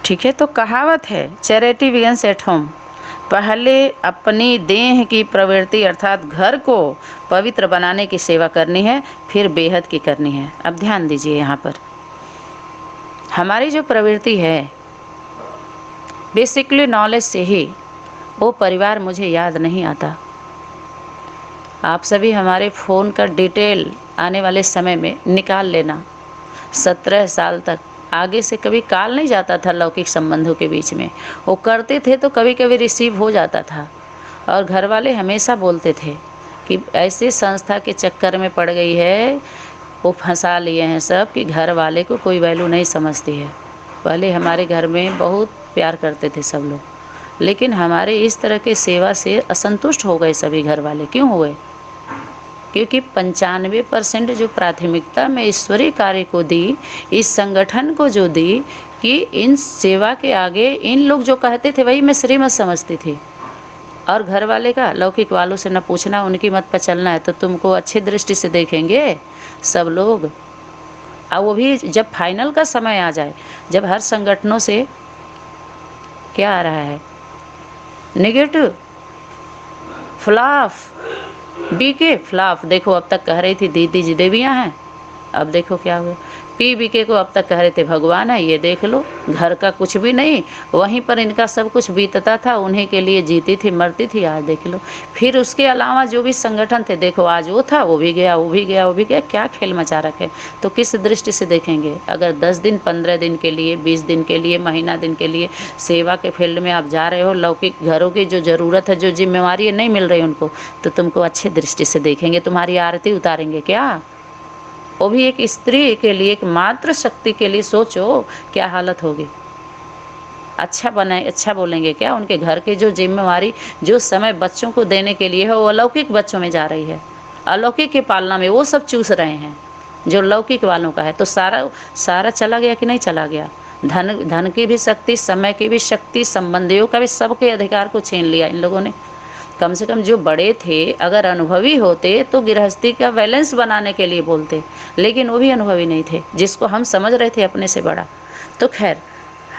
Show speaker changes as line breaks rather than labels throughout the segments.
ठीक है, तो कहावत है चैरिटी बिगिंस एट होम। पहले अपनी देह की प्रवृत्ति अर्थात घर को पवित्र बनाने की सेवा करनी है, फिर बेहद की करनी है। अब ध्यान दीजिए, यहाँ पर हमारी जो प्रवृत्ति है बेसिकली नॉलेज से ही, वो परिवार मुझे याद नहीं आता। आप सभी हमारे फ़ोन का डिटेल आने वाले समय में निकाल लेना। 17 साल तक आगे से कभी कॉल नहीं जाता था लौकिक संबंधों के बीच में। वो करते थे तो कभी कभी रिसीव हो जाता था, और घर वाले हमेशा बोलते थे कि ऐसे संस्था के चक्कर में पड़ गई है, वो फंसा लिए हैं सब, कि घर वाले को कोई वैल्यू नहीं समझती है। पहले हमारे घर में बहुत प्यार करते थे सब लोग, लेकिन हमारे इस तरह के सेवा से असंतुष्ट हो गए सभी घर वाले। क्यों हुए? क्योंकि 95% जो प्राथमिकता मैं ईश्वरीय कार्य को दी, इस संगठन को जो दी, कि इन सेवा के आगे इन लोग जो कहते थे वही मैं श्रीमत समझती थी। और घर वाले का लौकिक वालों से न पूछना, उनकी मत पर चलना है तो तुमको अच्छी दृष्टि से देखेंगे सब लोग। और वो भी जब फाइनल का समय आ जाए, जब हर संगठनों से क्या आ रहा है, नेगेटिव, फ्लॉफ, बीके, फ्लॉप। देखो अब तक कह रही थी दीदी जी देवियाँ हैं, अब देखो क्या हुआ। पीबीके को अब तक कह रहे थे भगवान है, ये देख लो घर का कुछ भी नहीं, वहीं पर इनका सब कुछ बीतता था, उन्हीं के लिए जीती थी मरती थी, आज देख लो। फिर उसके अलावा जो भी संगठन थे, देखो आज वो था, वो भी गया, वो भी गया, वो भी गया, क्या खेल मचा रखे। तो किस दृष्टि से देखेंगे? अगर 10 दिन 15 दिन के लिए, 20 दिन के लिए, महीना दिन के लिए सेवा के फील्ड में आप जा रहे हो, लौकिक घरों की जो ज़रूरत है, जो जिम्मेवारी नहीं मिल रही उनको, तो तुमको अच्छी दृष्टि से देखेंगे, तुम्हारी आरती उतारेंगे क्या? वो भी एक स्त्री के लिए, एक मातृ शक्ति के लिए सोचो क्या हालत होगी। अच्छा बनाए, अच्छा बोलेंगे क्या? उनके घर की जो जिम्मेवारी, जो समय बच्चों को देने के लिए है, वो अलौकिक बच्चों में जा रही है, अलौकिक की पालना में वो सब चूस रहे हैं जो लौकिक वालों का है। तो सारा चला गया कि नहीं चला गया? धन की भी शक्ति, समय की भी शक्ति, संबंधियों का भी, सबके अधिकार को छीन लिया इन लोगों ने। कम से कम जो बड़े थे अगर अनुभवी होते तो गृहस्थी का बैलेंस बनाने के लिए बोलते, लेकिन वो भी अनुभवी नहीं थे, जिसको हम समझ रहे थे अपने से बड़ा। तो खैर,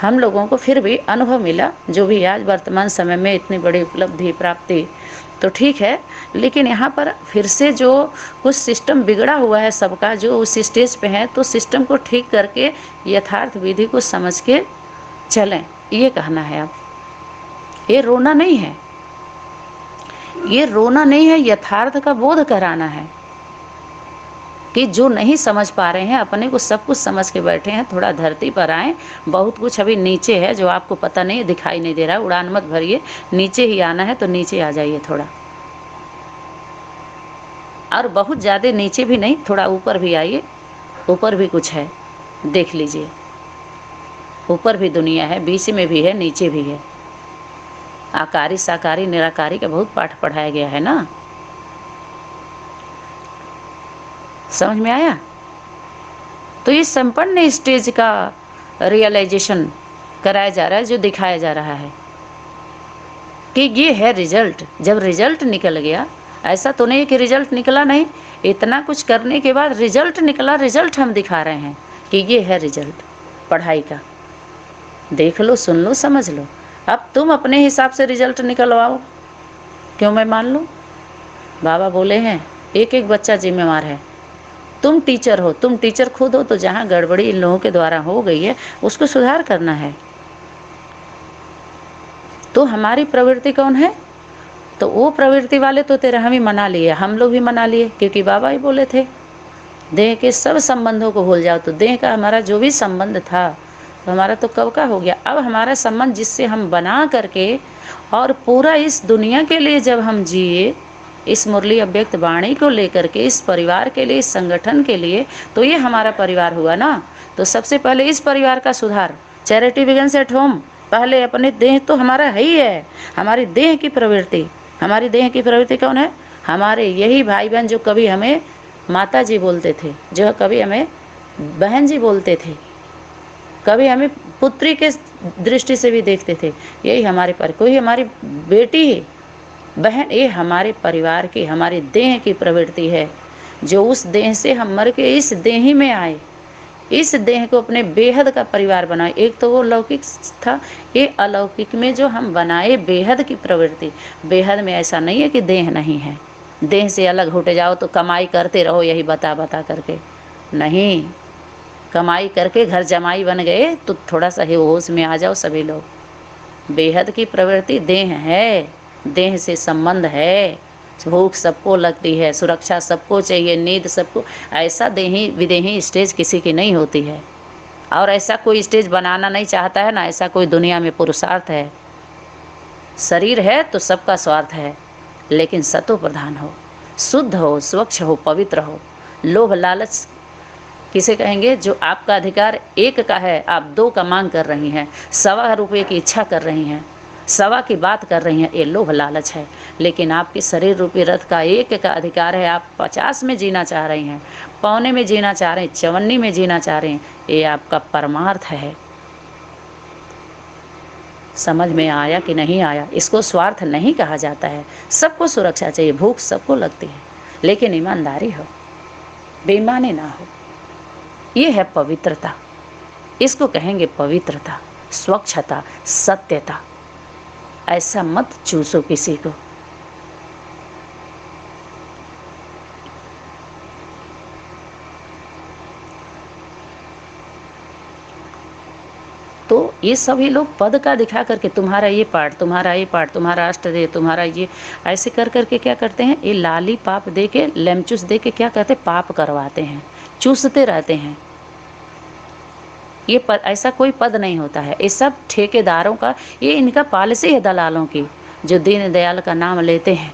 हम लोगों को फिर भी अनुभव मिला, जो भी आज वर्तमान समय में इतनी बड़ी उपलब्धि प्राप्ति, तो ठीक है। लेकिन यहाँ पर फिर से जो कुछ सिस्टम बिगड़ा हुआ है सबका, जो उस स्टेज पे है, तो सिस्टम को ठीक करके यथार्थ विधि को समझ के चलें, ये कहना है। अब ये रोना नहीं है, ये रोना नहीं है, यथार्थ का बोध कराना है कि जो नहीं समझ पा रहे हैं, अपने को सब कुछ समझ के बैठे हैं, थोड़ा धरती पर आएँ। बहुत कुछ अभी नीचे है जो आपको पता नहीं, दिखाई नहीं दे रहा। उड़ान मत भरिए, नीचे ही आना है तो नीचे आ जाइए थोड़ा, और बहुत ज़्यादा नीचे भी नहीं, थोड़ा ऊपर भी आइए। ऊपर भी कुछ है, देख लीजिए। ऊपर भी दुनिया है, बीच में भी है, नीचे भी है। आकारी, साकारी, निराकारी का बहुत पाठ पढ़ाया गया है ना, समझ में आया? तो ये संपन्न स्टेज का रियलाइजेशन कराया जा रहा है, जो दिखाया जा रहा है कि ये है रिजल्ट। जब रिजल्ट निकल गया, ऐसा तो नहीं कि रिजल्ट निकला नहीं, इतना कुछ करने के बाद रिजल्ट निकला, रिजल्ट हम दिखा रहे हैं कि ये है रिजल्ट पढ़ाई का। देख लो, सुन लो, समझ लो। अब तुम अपने हिसाब से रिजल्ट निकलवाओ, क्यों मैं मान लूँ? बाबा बोले हैं एक एक बच्चा जिम्मेवार है। तुम टीचर हो, तुम टीचर खुद हो, तो जहाँ गड़बड़ी इन लोगों के द्वारा हो गई है उसको सुधार करना है। तो हमारी प्रवृत्ति कौन है? तो वो प्रवृत्ति वाले तो तेरा हम ही मना लिए, हम लोग भी मना लिए, क्योंकि बाबा ही बोले थे देह के सब संबंधों को भूल जाओ। तो देह का हमारा जो भी संबंध था, तो हमारा तो कब का हो गया। अब हमारा संबंध जिससे हम बना करके और पूरा इस दुनिया के लिए जब हम जिए, इस मुरली अव्यक्त वाणी को लेकर के, इस परिवार के लिए, इस संगठन के लिए, तो ये हमारा परिवार हुआ ना। तो सबसे पहले इस परिवार का सुधार, चैरिटी बिगिंस एट होम। पहले अपने देह तो हमारा है ही है, हमारी देह की प्रवृत्ति। हमारी देह की प्रवृत्ति कौन है? हमारे यही भाई बहन जो कभी हमें माता जी बोलते थे, जो कभी हमें बहन जी बोलते थे, कभी हमें पुत्री के दृष्टि से भी देखते थे, यही हमारे पर। कोई हमारी बेटी है, बहन, ये हमारे परिवार की, हमारी देह की प्रवृत्ति है, जो उस देह से हम मर के इस देह ही में आए, इस देह को अपने बेहद का परिवार बनाओ। एक तो वो लौकिक था, ये अलौकिक में जो हम बनाए बेहद की प्रवृत्ति। बेहद में ऐसा नहीं है कि देह नहीं है, देह से अलग हट जाओ तो कमाई करते रहो यही बता बता करके, नहीं। कमाई करके घर जमाई बन गए तो थोड़ा सा ही होश में आ जाओ सभी लोग। बेहद की प्रवृत्ति देह है, देह से संबंध है। भूख सबको लगती है, सुरक्षा सबको चाहिए, नींद सबको। ऐसा देही विदेही स्टेज किसी की नहीं होती है, और ऐसा कोई स्टेज बनाना नहीं चाहता है ना ऐसा कोई दुनिया में पुरुषार्थ है। शरीर है तो सबका स्वार्थ है, लेकिन सतो प्रधान हो, शुद्ध हो, स्वच्छ हो, पवित्र हो। लोभ लालच किसे कहेंगे? जो आपका अधिकार एक का है, आप दो का मांग कर रही हैं, 1.25 रुपये की इच्छा कर रही हैं, 1.25 की बात कर रही हैं, ये लोभ लालच है। लेकिन आपके शरीर रूपी रथ का एक का अधिकार है, आप 50 में जीना चाह रही हैं, 1.25 में जीना चाह रहे हैं, 54 में जीना चाह रहे हैं, ये आपका परमार्थ है। समझ में आया कि नहीं आया? इसको स्वार्थ नहीं कहा जाता है। सबको सुरक्षा चाहिए, भूख सबको लगती है, लेकिन ईमानदारी हो, बेईमानी ना हो। ये है पवित्रता, इसको कहेंगे पवित्रता, स्वच्छता, सत्यता। ऐसा मत चूसो किसी को। तो ये सभी लोग पद का दिखा करके तुम्हारा ये पार्ट, तुम्हारा ये पार्ट, तुम्हारा अष्टदेव, तुम्हारा ये, ऐसे कर करके क्या करते हैं? ये लाली पाप दे के, लेमचूस दे के क्या कहते हैं? पाप करवाते हैं, चूसते रहते हैं। ये पद, ऐसा कोई पद नहीं होता है, ये सब ठेकेदारों का, ये इनका पॉलिसी है दलालों की, जो दीन दयाल का नाम लेते हैं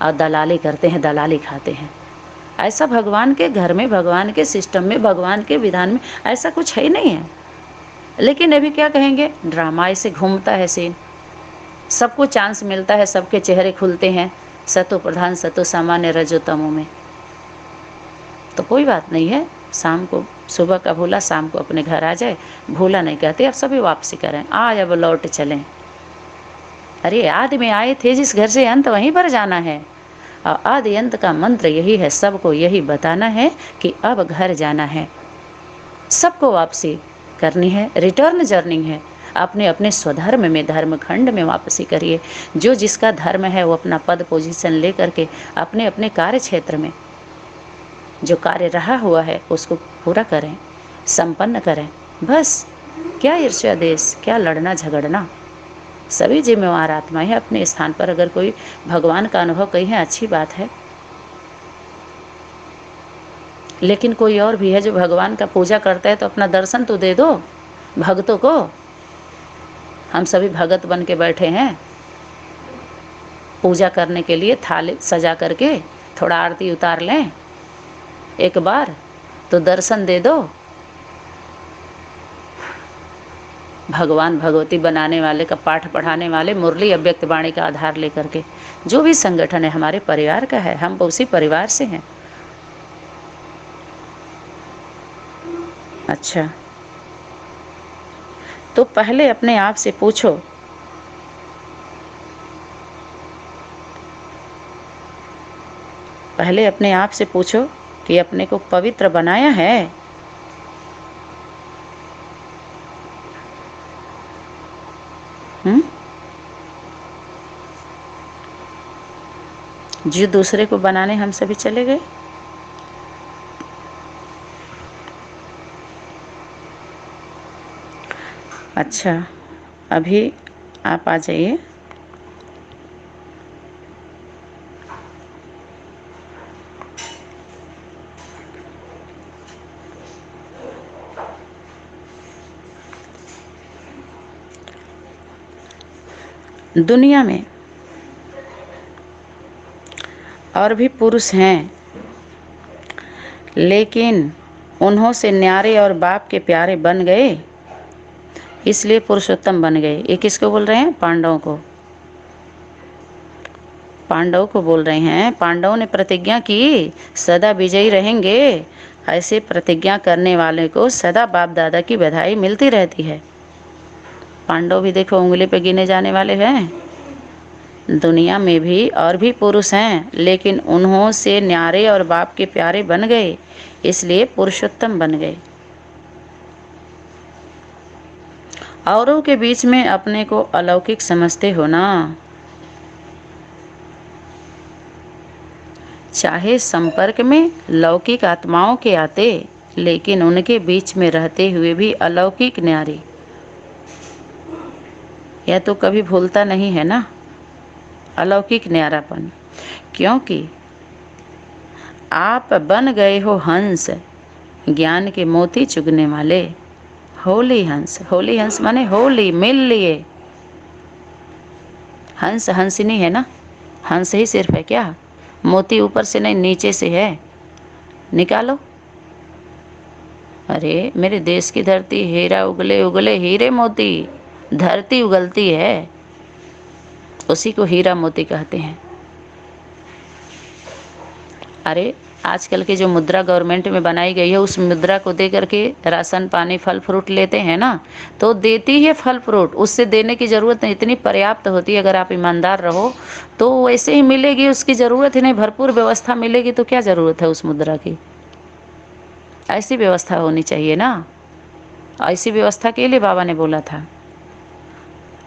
और दलाली करते हैं, दलाली खाते हैं। ऐसा भगवान के घर में, भगवान के सिस्टम में, भगवान के विधान में ऐसा कुछ है ही नहीं है। लेकिन अभी क्या कहेंगे? ड्रामा ऐसे घूमता है सीन, सबको चांस मिलता है, सबके चेहरे खुलते हैं, सतो प्रधान, सतो सामान्य, रजो तमो में। तो कोई बात नहीं है, शाम को, सुबह का भूला शाम को अपने घर आ जाए। भूला नहीं कहते, अब सभी वापसी करें, आज अब लौट चलें। अरे आदि में आए थे जिस घर से, अंत वहीं पर जाना है। और आदि अंत का मंत्र यही है, सबको यही बताना है कि अब घर जाना है, सबको वापसी करनी है, रिटर्न जर्नी है। अपने अपने स्वधर्म में, धर्म खंड में वापसी करिए। जो जिसका धर्म है वो अपना पद पोजीशन ले करके अपने अपने कार्य क्षेत्र में जो कार्य रहा हुआ है उसको पूरा करें, संपन्न करें। बस, क्या ईर्ष्या देश, क्या लड़ना झगड़ना। सभी जिम्मेवार आत्माएं हैं अपने स्थान पर। अगर कोई भगवान का अनुभव कहीं है, अच्छी बात है, लेकिन कोई और भी है जो भगवान का पूजा करता है तो अपना दर्शन तो दे दो भक्तों को। हम सभी भगत बन के बैठे हैं पूजा करने के लिए, थाली सजा करके थोड़ा आरती उतार लें एक बार तो दर्शन दे दो। भगवान भगवती बनाने वाले का, पाठ पढ़ाने वाले, मुरली अव्यक्त वाणी का आधार लेकर के जो भी संगठन है हमारे परिवार का है, हम उसी परिवार से हैं। अच्छा, तो पहले अपने आप से पूछो, पहले अपने आप से पूछो कि अपने को पवित्र बनाया है? जो दूसरे को बनाने हम सभी चले गए। अच्छा, अभी आप आ जाइए। दुनिया में और भी पुरुष हैं, लेकिन उन्हों से न्यारे और बाप के प्यारे बन गए, इसलिए पुरुषोत्तम बन गए। ये किसको बोल रहे हैं? पांडवों को। पांडवों को बोल रहे हैं। पांडवों ने प्रतिज्ञा की सदा विजयी रहेंगे। ऐसे प्रतिज्ञा करने वाले को सदा बाप दादा की बधाई मिलती रहती है। पांडव भी देखो उंगली पे गिने जाने वाले हैं। दुनिया में भी और भी पुरुष हैं, लेकिन उन्हों से न्यारे और बाप के प्यारे बन गए, इसलिए पुरुषोत्तम बन गए। औरों के बीच में अपने को अलौकिक समझते हो ना। चाहे संपर्क में लौकिक आत्माओं के आते, लेकिन उनके बीच में रहते हुए भी अलौकिक न्यारी, यह तो कभी भूलता नहीं है ना, अलौकिक न्यारापन। क्योंकि आप बन गए हो हंस, ज्ञान के मोती चुगने वाले। होली हंस, होली हंस माने होली, मिल लिए। हंस हंसिनी है ना, हंस ही सिर्फ है क्या? मोती ऊपर से नहीं, नीचे से है, निकालो। अरे मेरे देश की धरती, हीरा उगले उगले हीरे मोती, धरती उगलती है, उसी को हीरा मोती कहते हैं। अरे आजकल की जो मुद्रा गवर्नमेंट में बनाई गई है, उस मुद्रा को दे करके राशन पानी फल फ्रूट लेते हैं ना, तो देती है फल फ्रूट, उससे देने की ज़रूरत नहीं, इतनी पर्याप्त होती है। अगर आप ईमानदार रहो तो वैसे ही मिलेगी, उसकी ज़रूरत ही नहीं, भरपूर व्यवस्था मिलेगी, तो क्या ज़रूरत है उस मुद्रा की? ऐसी व्यवस्था होनी चाहिए ना, ऐसी व्यवस्था के लिए बाबा ने बोला था।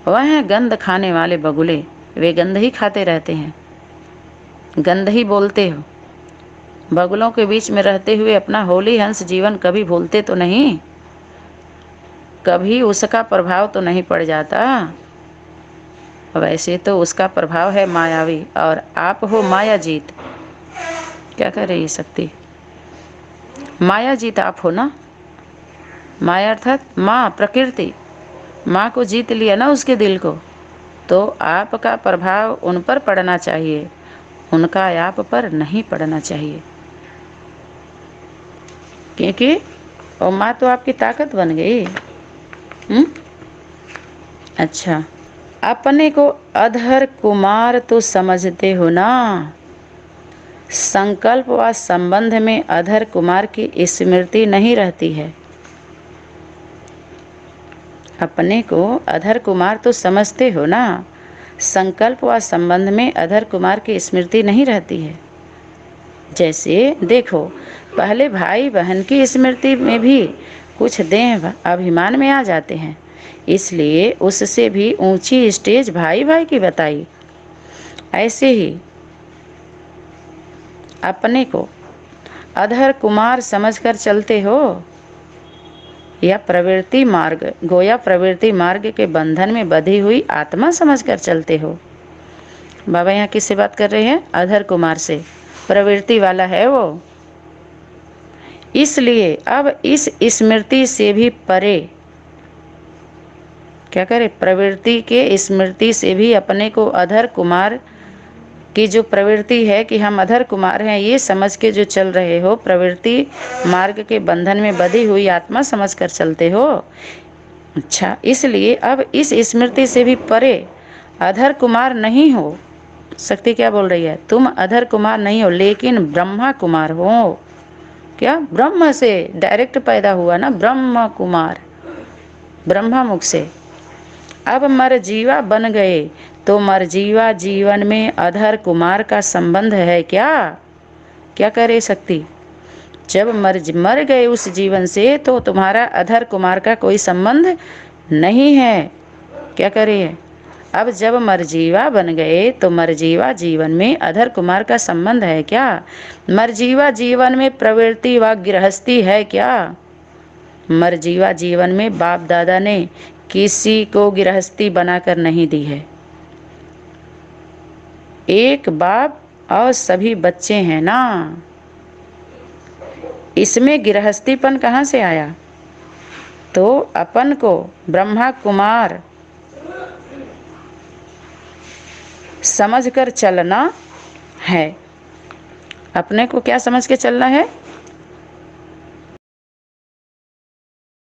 वह गंध खाने वाले बगुले, वे गंध ही खाते रहते हैं, गंध ही बोलते हो। बगुलों के बीच में रहते हुए अपना होली हंस जीवन कभी भूलते तो नहीं, कभी उसका प्रभाव तो नहीं पड़ जाता। वैसे तो उसका प्रभाव है मायावी, और आप हो माया जीत। क्या कर रही है शक्ति? माया जीत आप हो ना। माया अर्थात माँ, प्रकृति। माँ को जीत लिया ना उसके दिल को, तो आपका प्रभाव उन पर पड़ना चाहिए, उनका आप पर नहीं पड़ना चाहिए। क्योंकि और माँ तो आपकी ताकत बन गई। अच्छा, अपने को अधर कुमार तो समझते हो ना। संकल्प व संबंध में अधर कुमार की स्मृति नहीं रहती है। अपने को अधर कुमार तो समझते हो ना, संकल्प व संबंध में अधर कुमार की स्मृति नहीं रहती है। जैसे देखो, पहले भाई बहन की स्मृति में भी कुछ देह अभिमान में आ जाते हैं, इसलिए उससे भी ऊंची स्टेज भाई भाई की बताई। ऐसे ही अपने को अधर कुमार समझकर चलते हो, या प्रवृत्ति मार्ग, गोया प्रवृत्ति मार्ग के बंधन में बंधी हुई आत्मा समझकर चलते हो। बाबा यहाँ किससे बात कर रहे हैं? अधर कुमार से, प्रवृत्ति वाला है वो। इसलिए अब इस स्मृति से भी परे क्या करे? प्रवृत्ति के स्मृति से भी अपने को अधर कुमार की जो प्रवृत्ति है कि हम अधर कुमार हैं, ये समझ के जो चल रहे हो, प्रवृत्ति मार्ग के बंधन में बंधी हुई आत्मा समझकर चलते हो। अच्छा, इसलिए अब इस स्मृति से भी परे अधर कुमार नहीं हो। शक्ति क्या बोल रही है? तुम अधर कुमार नहीं हो, लेकिन ब्रह्मा कुमार हो। क्या? ब्रह्म से डायरेक्ट पैदा हुआ ना, ब्रह्म कुमार, ब्रह्मा मुख से। अब मरजीवा बन गए, तो मरजीवा जीवन में अधर कुमार का संबंध है क्या? क्या करे शक्ति? जब मर गए उस जीवन से, तो तुम्हारा अधर कुमार का कोई संबंध नहीं है। क्या करे? अब जब मरजीवा बन गए, तो मरजीवा जीवन में अधर कुमार का संबंध है क्या? मरजीवा जीवन में प्रवृत्ति व गृहस्थी है क्या? मरजीवा जीवन में बाप दादा ने किसी को गृहस्थी बनाकर नहीं दी है। एक बाप और सभी बच्चे हैं ना, इसमें गृहस्थीपन कहाँ से आया? तो अपन को ब्रह्मा कुमार समझकर चलना है। अपने को क्या समझ के चलना है?